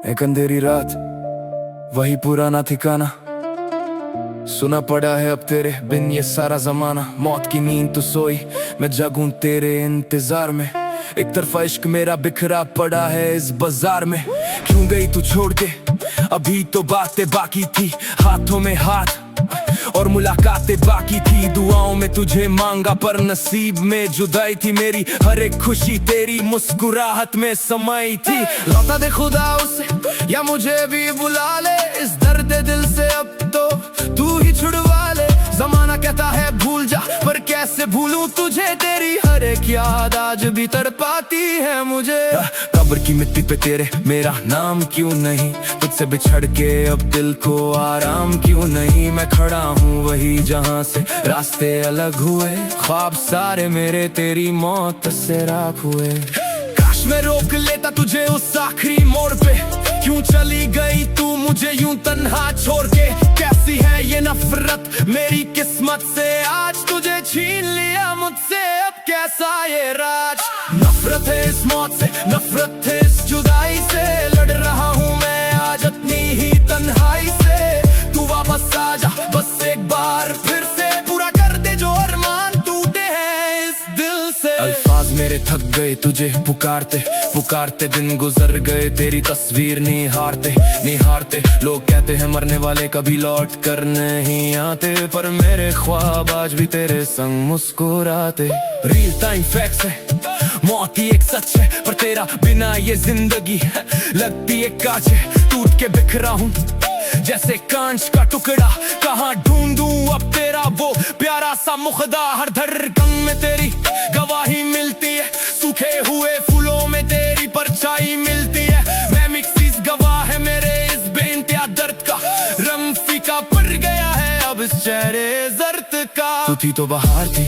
एक अंधेरी रात, वही पुराना ठिकाना, सुना पड़ा है अब तेरे बिन ये सारा जमाना। मौत की नींद तो सोई, मैं जागूं तेरे इंतजार में। एक तरफा इश्क मेरा बिखरा पड़ा है इस बाजार में। क्यों गई तू छोड़ के, अभी तो बातें बाकी थी, हाथों में हाथ और मुलाकातें बाकी थी। दुआओं में तुझे मांगा पर नसीब में जुदाई थी मेरी। हर एक खुशी तेरी मुस्कुराहट में समाई थी। लौटा दे खुदा उसे या मुझे भी बुला ले, इस दर्द दिल से अब तो तू ही छुड़वा ले। जमाना कहता है भूल जा, पर कैसे भूलूं तुझे। तेरी हर एक याद आज भी तड़पाती है मुझे। कब्र की मिट्टी पे तेरे मेरा नाम क्यों नहीं, तुझसे बिछड़ के अब दिल को आराम क्यों नहीं। मैं खड़ा हूँ वही जहाँ से रास्ते अलग हुए, ख्वाब सारे मेरे तेरी मौत से राख हुए। काश मैं रोक लेता तुझे उस आखिरी मोड़ पे, क्यों चली गई तू मुझे यूं तन्हा छोड़ के। कैसी है ये नफरत मेरी किस्मत से, आज तुझे छीन लिया मुझसे, अब कैसा ये राज। नफरत है इस मौत से, नफरत है इस जुदाई से, लड़ रहा हूँ मैं आज अपनी ही तन्हाई से। तू वापस आ जा बस एक बार फिर से, पूरा कर दे जो अरमान टूटे हैं इस दिल से। अल्फाज मेरे थक गए तुझे पुकारते पुकारते, दिन गुजर गए तेरी तस्वीर निहारते निहारते। लोग कहते हैं मरने वाले कभी लौट कर नहीं आते, पर मेरे ख्वाब आज भी तेरे संग मुस्कुराते। रियल टाइम फैक्ट्स है, मौत ही एक सच है, पर तेरा बिना ये जिंदगी है लगती है कांच है। टूट के बिखरा हूँ जैसे कांच का टुकड़ा, कहाँ ढूंढूं अब तेरा वो प्यारा सा मुखदा। हर धड़कन में तेरी गवाही मिलती है, सूखे हुए फूलों में तेरी परछाई मिलती है। मैं मिक्सिस गवाह है मेरे इस बेइंतहा दर्द का, रंग फीका पड़ गया है अब इस चेहरे जर्द का। तू थी तो बहार थी,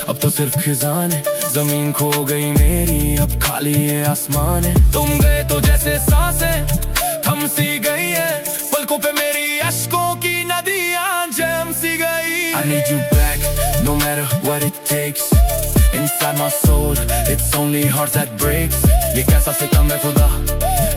अब तो सिर्फ खिजान है। जमीन खो गई मेरी, अब खाली ये आसमान है। तुम गए तो जैसे सांसें थम सी गई है, पलकों पे मेरी अश्कों की नदियां जम सी गई। I need you back, no matter what it takes. Inside my soul, it's only heart that breaks. ये कैसा सितम है खुदा,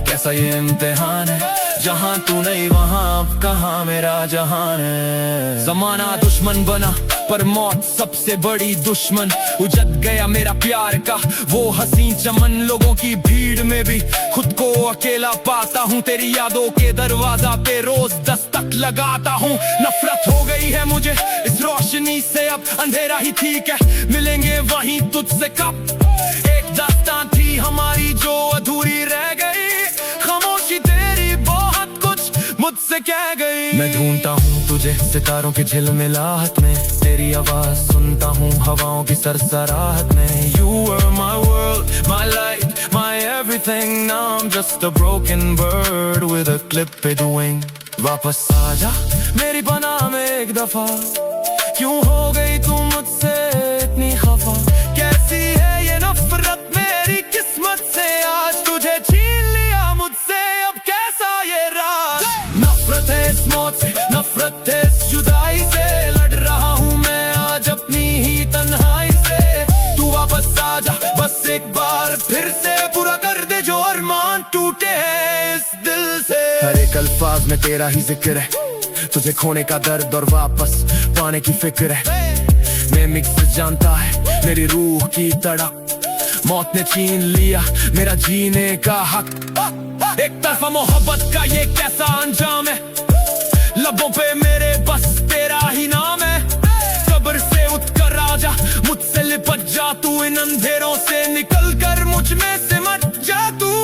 कैसा ये इम्तिहान है, जहाँ तू नहीं वहाँ अब कहाँ मेरा जहान है। जमाना दुश्मन बना पर मौत सबसे बड़ी दुश्मन। उजड़ गया मेरा प्यार का वो हसीन चमन, लोगों की भीड़ में भी खुद को अकेला पाता हूँ। तेरी यादों के दरवाजा पे रोज दस्तक लगाता हूँ। नफरत हो गई है मुझे इस रोशनी से, अब अंधेरा ही ठीक है, मिलेंगे वहीं तुझसे कब। एक दास्तान थी हमारी जो अधूरी रह गई, खामोशी तेरी बहुत कुछ मुझसे कह गई। मैं ढूंढता हूँ तुझे सितारों की झिलमिलाहट में, तेरी आवाज सुनता हूँ हवाओं की सरसराहट में। You were my world, my light, my everything. Now I'm just a broken bird with a clipped wing. वापस आजा मेरी पनाह में एक दफा, क्यों हो गई तू मुझसे इतनी खफा। कैसी है ये नफरत मेरी किस्मत से, आज तुझे छीन लिया मुझसे, अब कैसा ये राज। नफरत है इस मौत से, नफरत है इस जुदाई से, लड़ रहा हूँ मैं आज अपनी ही तन्हाई से। तू वापस आ जा बस एक बार फिर से, पूरा कर दे जो अरमान टूटे हैं इस दिल से। हर एक अल्फाज में तेरा ही जिक्र है, तुझे खोने का दर्द और वापस पाने की फिक्र है। मैं मिक्स जानता है मेरी रूह की तड़प, मौत ने छीन लिया मेरा जीने का हक। एक तरफा मोहब्बत का ये कैसा अंजाम है, लबों पे मेरे बस तेरा ही नाम है। कब्र से उठ कर आजा मुझसे लिपट जा तू, इन अंधेरों से निकल कर मुझ में सिमट जा तू।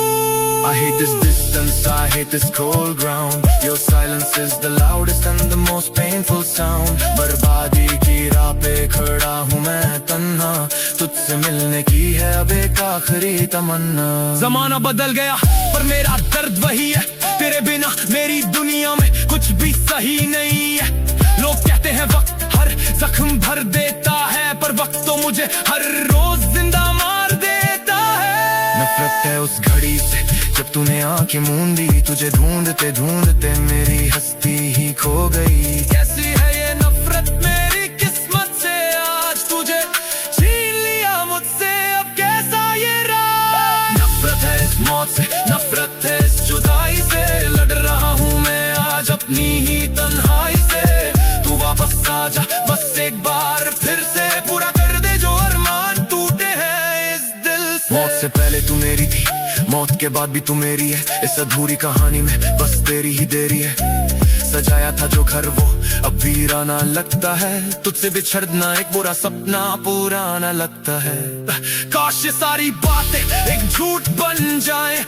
I hate this distance, I hate this cold ground. Your silence is the loudest and the most painful sound. बर्बादी की राह पे खड़ा हूँ मैं तन्हा, तुझसे मिलने की है अब एक आखिरी तमन्ना। जमाना बदल गया पर मेरा दर्द वही है, तेरे बिना मेरी दुनिया में कुछ भी सही नहीं है। लोग कहते हैं वक्त हर जख्म भर देता है, पर वक्त तो मुझे हर रोज जिंदा मार देता है। नफरत है उस घड़ी से जब तूने आंखें मूंदी, तुझे ढूंढते ढूंढते मेरी हस्ती ही खो गई। कैसी है ये नफरत मेरी किस्मत से, आज तुझे छीन लिया मुझसे, अब कैसा ये राज। नफरत है इस मौत से, नफरत है इस जुदाई से, मौत से पहले तू मेरी थी, मौत के बाद भी तू मेरी है। इस अधूरी कहानी में बस तेरी ही देरी है। सजाया था जो घर वो अब वीराना लगता है। तुझसे बिछड़ना एक बुरा सपना पुराना लगता है। काश ये सारी बातें एक झूठ बन जाए,